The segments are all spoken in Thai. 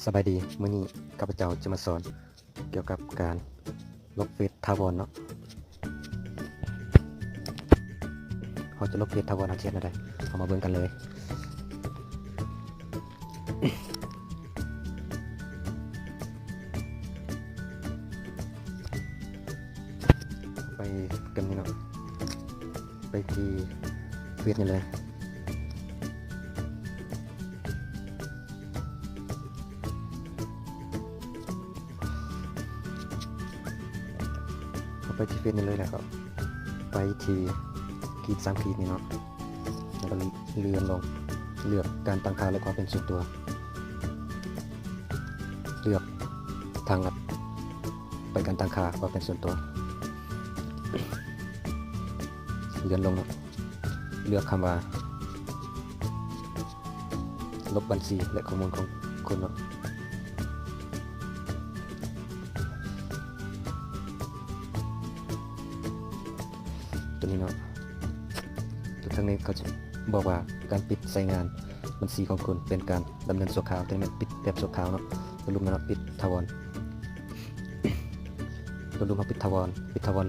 สบายดีมื้อนี้ข้าพเจ้าจะมาสอนเกี่ยวกับการลบเฟซถาวรเนาะเราจะลบเฟซถาวรอาเชียนได้เอามาเบิ่งกันเลยไปกันนี่เนาะไปที่เฟซนี่เลยไปที่เฟซนี่เลยแล้วก็ไปที่ขีด3 ขีดนี่เนาะแล้วก็เลื่อนลงเลือกการตั้งค่าและความเป็นส่วนตัวเลือกทางลัดไปการตั้งค่าความเป็นส่วนตัวเลื่อนลงเนาะเลือกคำว่าลบบัญชีและข้อมูลของคุณเนาะตัวนี้เนาะทุกครั้งนี้เขาจะบอกว่าการปิดใช้งานบัญชีของคุณเป็นการดำเนินชั่วคราวแต่ไม่ปิดแบบชั่วคราวเนาะตัวรูปมันปิดถาวรตัวรูปมาปิดถาวร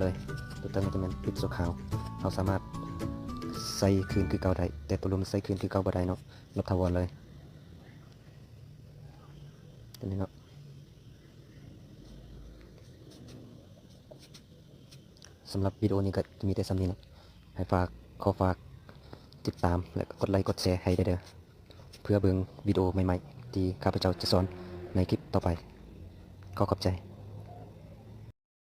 เลยตัวตั้งจะเป็นปิดชั่วคราวเราสามารถใส่คืนคือเก่าได้แต่ตัวรูปใส่คืนคือเก่าบ่ได้เนาะลบถาวรเลยตัวนี้เนาะสำหรับวิดีโอนี้ก็มีแต่ซ้ำนี้เนาะให้ขอฝากติดตามและกดไลค์กดแชร์ให้ได้เด้อเพื่อเบิ่งวิดีโอใหม่ๆที่ข้าพเจ้าจะสอนในคลิปต่อไปขอบใจ